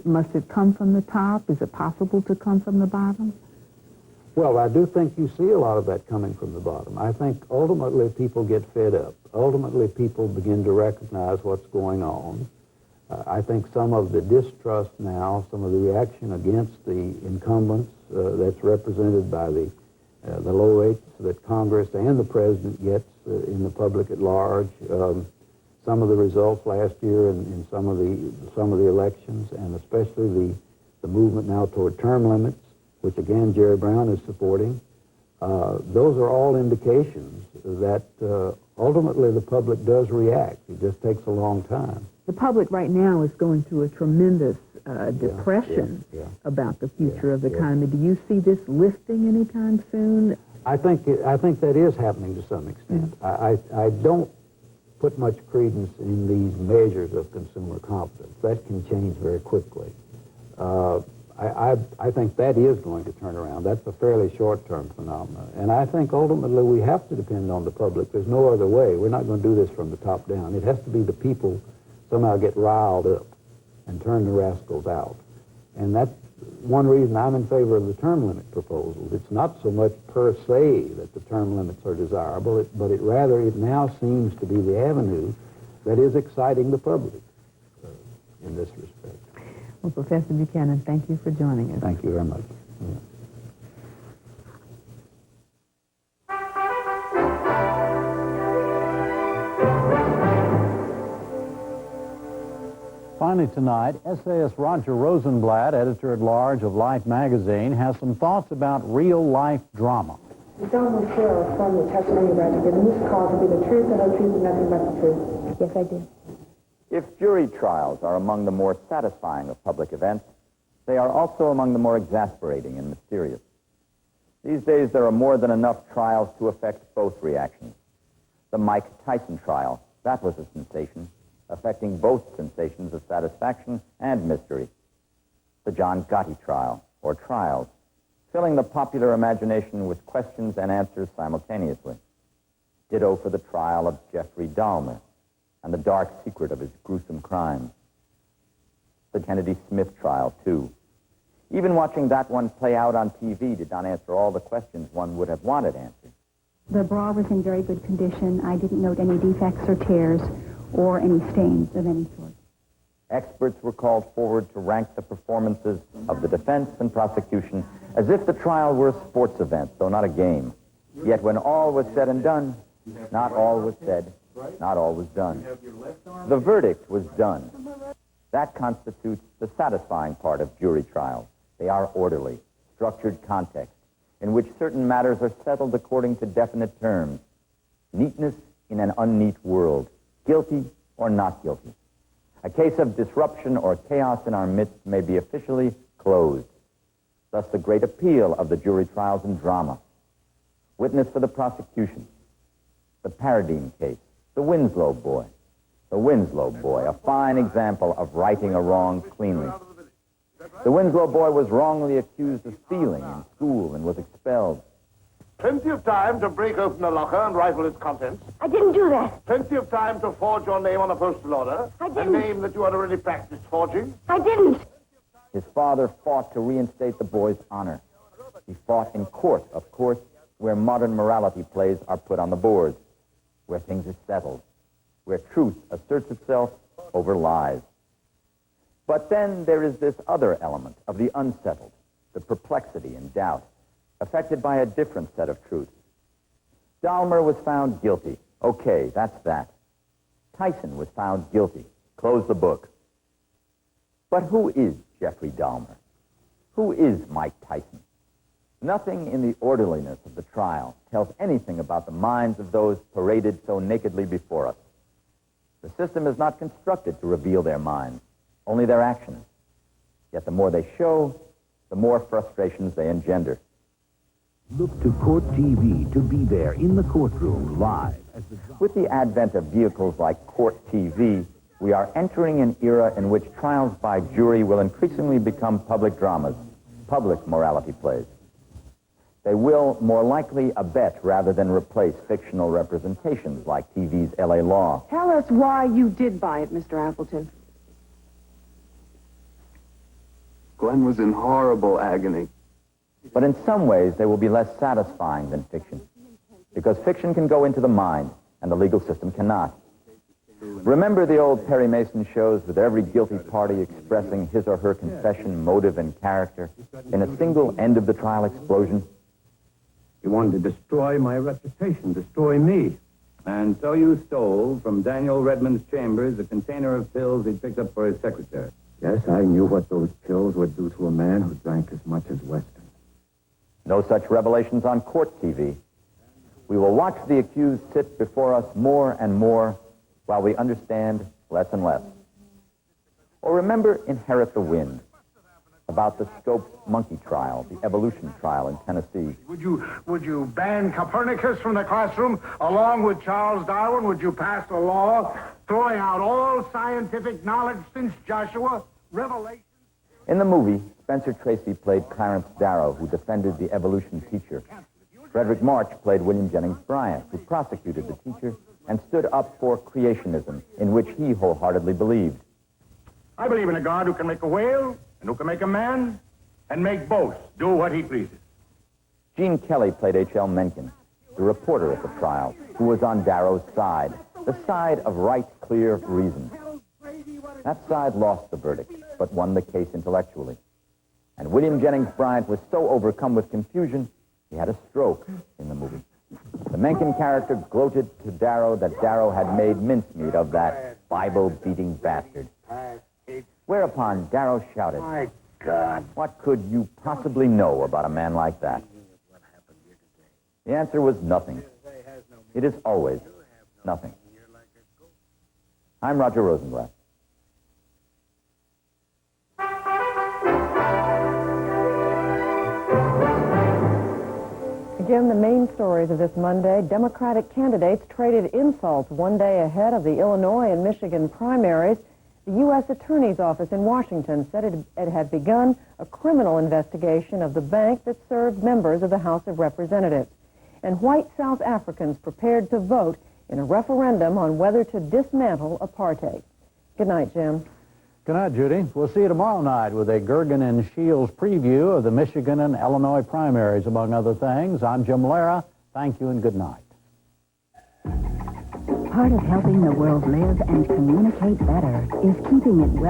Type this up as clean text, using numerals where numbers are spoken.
must it come from the top? Is it possible to come from the bottom? Well, I do think you see a lot of that coming from the bottom. I think ultimately people get fed up. Ultimately people begin to recognize what's going on. I think some of the distrust now, some of the reaction against the incumbents that's represented by the low rates that Congress and the President gets in the public at large. Some of the results last year in some of the elections, and especially the movement now toward term limits, which again Jerry Brown is supporting. Those are all indications that ultimately the public does react. It just takes a long time. The public right now is going through a tremendous depression about the future of the economy. Do you see this lifting anytime soon? I think that is happening to some extent. I don't put much credence in these measures of consumer confidence. That can change very quickly. I think that is going to turn around. That's a fairly short-term phenomenon. And I think ultimately we have to depend on the public. There's no other way. We're not going to do this from the top down. It has to be the people somehow get riled up and turn the rascals out. And that's one reason I'm in favor of the term limit proposals. It's not so much per se that the term limits are desirable, but it now seems to be the avenue that is exciting the public in this respect. Well, Professor Buchanan, thank you for joining us. Thank you very much. Yeah. Finally tonight, essayist Roger Rosenblatt, editor-at-large of Life magazine, has some thoughts about real-life drama. You solemnly swear or affirm the testimony you're about to give in this cause to be the truth, the whole truth, and nothing but the truth? Yes, I do. If jury trials are among the more satisfying of public events, they are also among the more exasperating and mysterious. These days, there are more than enough trials to affect both reactions. The Mike Tyson trial, that was a sensation, affecting both sensations of satisfaction and mystery. The John Gotti trial, or trials, filling the popular imagination with questions and answers simultaneously. Ditto for the trial of Jeffrey Dahmer and the dark secret of his gruesome crimes. The Kennedy Smith trial, too. Even watching that one play out on TV did not answer all the questions one would have wanted answered. The bra was in very good condition. I didn't note any defects or tears or any stains of any sort. Experts were called forward to rank the performances of the defense and prosecution as if the trial were a sports event, though not a game. Yet when all was said and done, not all was said, not all was done. The verdict was done. That constitutes the satisfying part of jury trials. They are orderly, structured context, in which certain matters are settled according to definite terms. Neatness in an unneat world. Guilty or not guilty. A case of disruption or chaos in our midst may be officially closed. Thus the great appeal of the jury trials in drama. Witness for the prosecution. The Paradine case. The Winslow boy. The Winslow boy, a fine example of righting a wrong cleanly. The Winslow boy was wrongly accused of stealing in school and was expelled. Plenty of time to break open a locker and rifle its contents. I didn't do that. Plenty of time to forge your name on a postal order. I didn't. A name that you had already practiced forging. I didn't. His father fought to reinstate the boy's honor. He fought in court, of course, where modern morality plays are put on the board, where things are settled, where truth asserts itself over lies. But then there is this other element of the unsettled, the perplexity and doubt, affected by a different set of truths. Dahmer was found guilty. Okay, that's that. Tyson was found guilty. Close the book. But who is Jeffrey Dahmer? Who is Mike Tyson? Nothing in the orderliness of the trial tells anything about the minds of those paraded so nakedly before us. The system is not constructed to reveal their minds, only their actions. Yet the more they show, the more frustrations they engender. Look to Court TV to be there in the courtroom live. With the advent of vehicles like Court TV, we are entering an era in which trials by jury will increasingly become public dramas, public morality plays. They will more likely abet rather than replace fictional representations like TV's L.A. Law. Tell us why you did buy it, Mr. Appleton. son was in horrible agony. But in some ways, they will be less satisfying than fiction, because fiction can go into the mind, and the legal system cannot. Remember the old Perry Mason shows with every guilty party expressing his or her confession, motive, and character in a single end-of-the-trial explosion? You wanted to destroy my reputation, destroy me. And so you stole from Daniel Redmond's chambers a container of pills he'd picked up for his secretary. Yes, I knew what those pills would do to a man who drank as much as Weston. No such revelations on court TV. We will watch the accused sit before us more and more while we understand less and less. Or remember Inherit the Wind, about the Scopes monkey trial, the evolution trial in Tennessee. Would you ban Copernicus from the classroom along with Charles Darwin? Would you pass a law throwing out all scientific knowledge since Joshua? Revelation? In the movie, Spencer Tracy played Clarence Darrow, who defended the evolution teacher. Frederick March played William Jennings Bryan, who prosecuted the teacher and stood up for creationism, in which he wholeheartedly believed. I believe in a God who can make a whale and who can make a man and make both do what he pleases. Gene Kelly played H.L. Mencken, the reporter at the trial, who was on Darrow's side, the side of right, clear reason. That side lost the verdict, but won the case intellectually. And William Jennings Bryan was so overcome with confusion, he had a stroke in the movie. The Mencken character gloated to Darrow that Darrow had made mincemeat of that Bible-beating bastard. Whereupon Darrow shouted, "My God, what could you possibly know about a man like that?" The answer was nothing. It is always nothing. I'm Roger Rosenblatt. Jim, the main stories of this Monday: Democratic candidates traded insults one day ahead of the Illinois and Michigan primaries. The U.S. Attorney's Office in Washington said it had begun a criminal investigation of the bank that served members of the House of Representatives. And white South Africans prepared to vote in a referendum on whether to dismantle apartheid. Good night, Jim. Good night, Judy. We'll see you tomorrow night with a Gergen and Shields preview of the Michigan and Illinois primaries, among other things. I'm Jim Lehrer. Thank you and good night. Part of helping the world live and communicate better is keeping it well